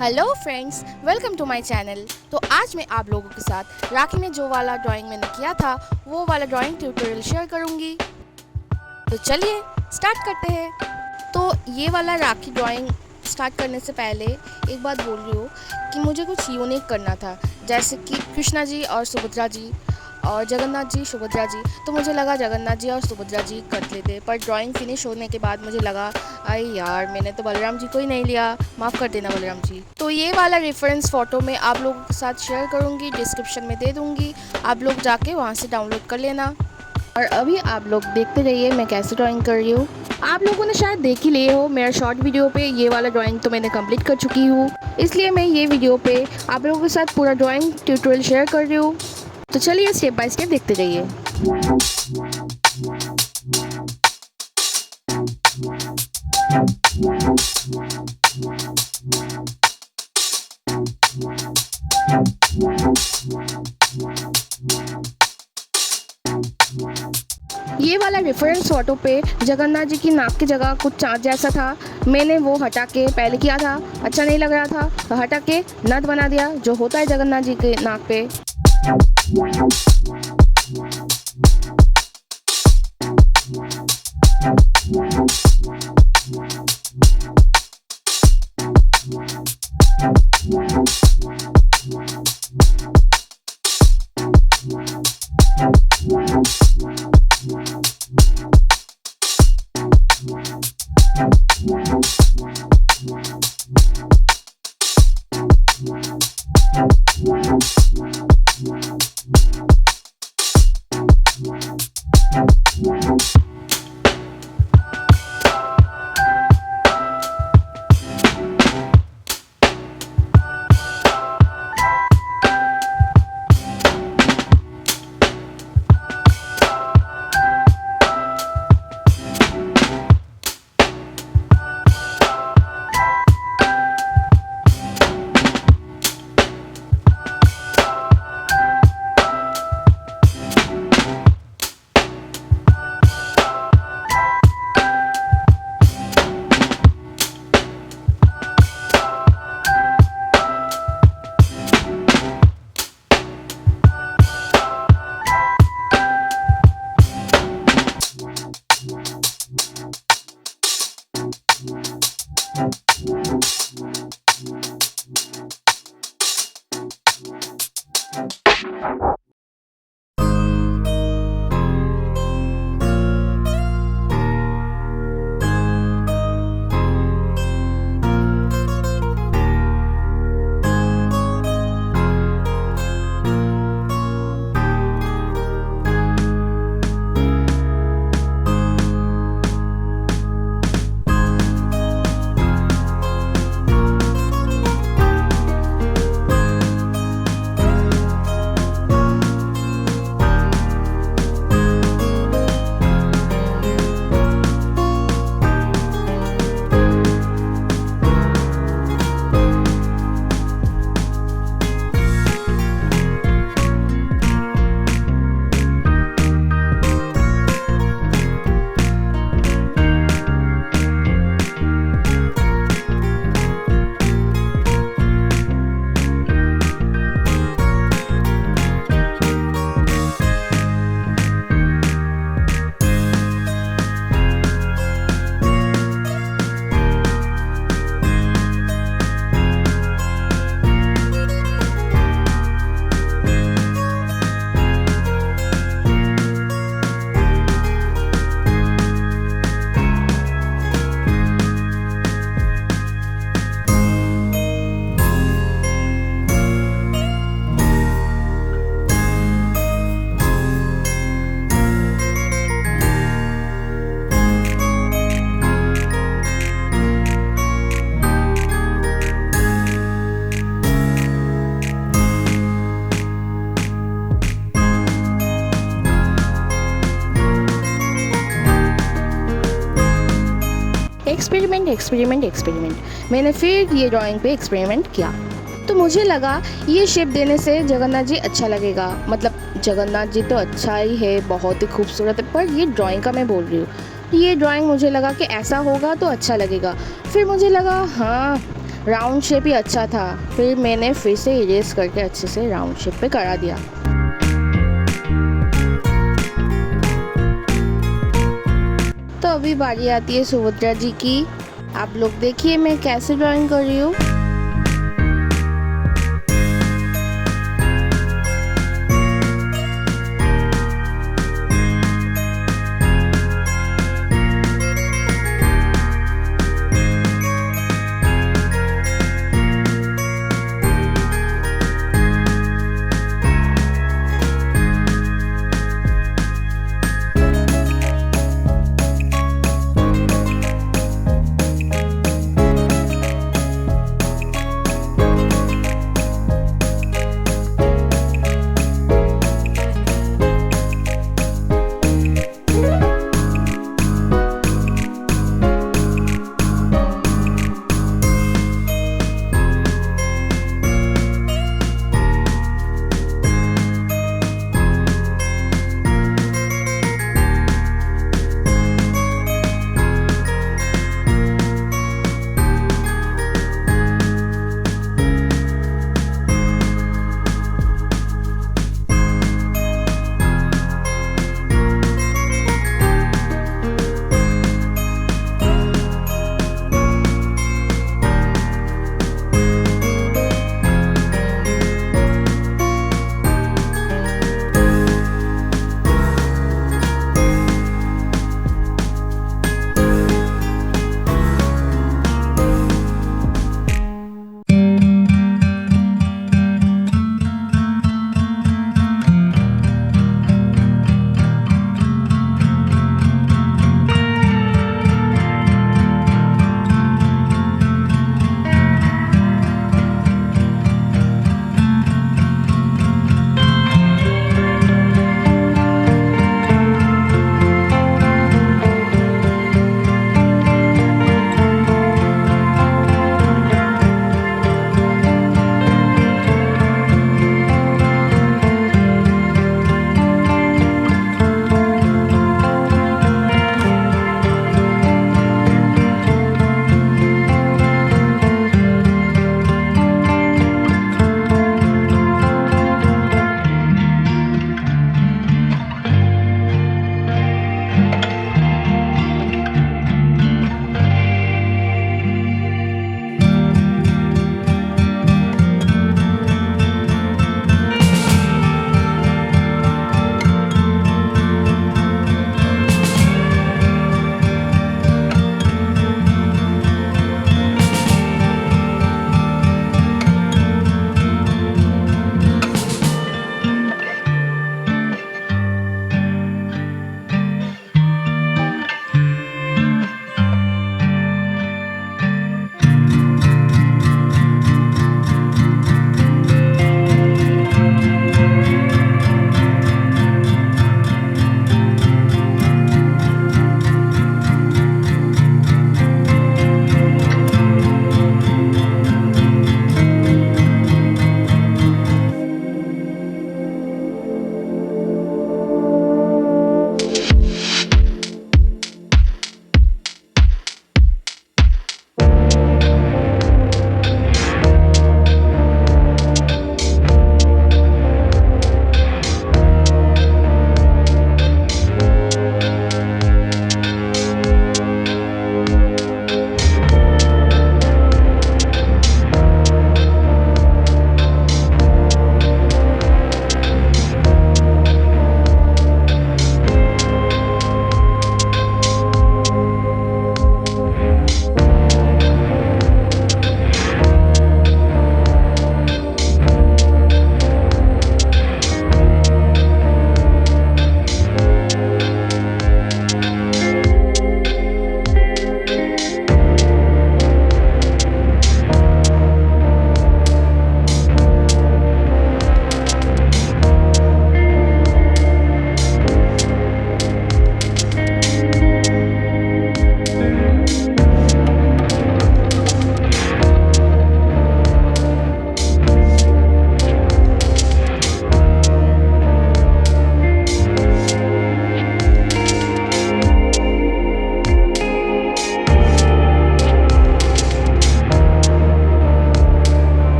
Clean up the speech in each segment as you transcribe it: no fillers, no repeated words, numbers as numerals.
Hello friends, welcome to my channel. तो आज मैं आप लोगों के साथ राखी में जो वाला ड्राइंग मैंने किया था वो वाला ड्राइंग ट्यूटोरियल शेयर करूंगी। तो चलिए स्टार्ट करते हैं। तो ये वाला राखी ड्राइंग स्टार्ट करने से पहले एक बात बोल रही हूँ कि मुझे कुछ यूनिक करना था, जैसे कि कृष्णा जी और सुभद्रा जी और जगन्नाथ जी सुभद्रा जी। तो मुझे लगा जगन्नाथ जी और सुभद्रा जी कर लेते, पर ड्राइंग फिनिश होने के बाद मुझे लगा अरे यार, मैंने तो बलराम जी को ही नहीं लिया, माफ़ कर देना बलराम जी। तो ये वाला रेफरेंस फ़ोटो मैं आप लोगों के साथ शेयर करूँगी, डिस्क्रिप्शन में दे दूँगी, आप लोग जाके वहाँ से डाउनलोड कर लेना। और अभी आप लोग देखते रहिए मैं कैसे ड्राइंग कर रही हूँ। आप लोगों ने शायद देख ही लिए हो मेरा शॉर्ट वीडियो पे, ये वाला ड्राइंग तो मैंने कंप्लीट कर चुकी हूँ, इसलिए मैं ये वीडियो पे आप लोगों के साथ पूरा ड्राइंग ट्यूटोरियल शेयर कर रही हूँ। तो चलिए स्टेप बाय स्टेप देखते रहिए। ये वाला रेफरेंस फोटो पे जगन्नाथ जी की नाक की जगह कुछ चाँद जैसा था, मैंने वो हटा के पहले किया था, अच्छा नहीं लग रहा था तो हटा के नथ बना दिया जो होता है जगन्नाथ जी के नाक पे। एक्सपेरिमेंट मैंने फिर ये ड्राइंग पे एक्सपेरिमेंट किया। तो मुझे लगा ये शेप देने से जगन्नाथ जी अच्छा लगेगा, मतलब जगन्नाथ जी तो अच्छा ही है, बहुत ही खूबसूरत है, पर ये ड्राइंग का मैं बोल रही हूँ, ये ड्राइंग मुझे लगा कि ऐसा होगा तो अच्छा लगेगा। फिर मुझे लगा हाँ, राउंड शेप ही अच्छा था, फिर मैंने फिर से इरेज करके अच्छे से राउंड शेप पे करा दिया। तो अभी बारी आती है सुभद्रा जी की। आप लोग देखिए मैं कैसे ड्राइंग कर रही हूँ।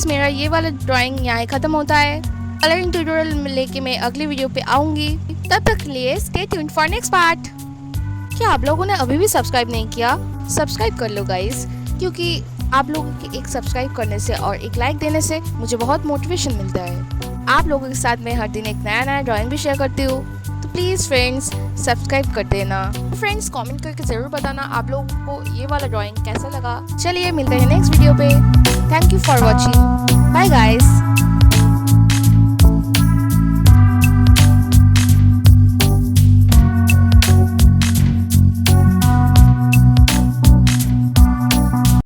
फ्रेंड्स, मेरा ये वाला ड्राइंग यहाँ ख़त्म होता है। कलरिंग ट्यूटोरियल लेके मैं अगली वीडियो पे आऊँगी। तब तक के लिए stay tuned for next part. क्या आप लोगों ने अभी भी सब्सक्राइब नहीं किया? सब्सक्राइब कर लो गाइस, क्योंकि आप लोगों के एक सब्सक्राइब करने से और एक लाइक देने से मुझे बहुत मोटिवेशन मिलता है। आप लोगों के साथ मैं हर दिन एक नया ड्राइंग भी शेयर करती हूँ, तो प्लीज़ फ्रेंड्स सब्सक्राइब कर देना। फ्रेंड्स कमेंट करके ज़रूर बताना आप लोगों को ये वाला ड्राइंग कैसा लगा। चलिए मिलते हैं नेक्स्ट वीडियो पे। Thank you for watching. Bye guys.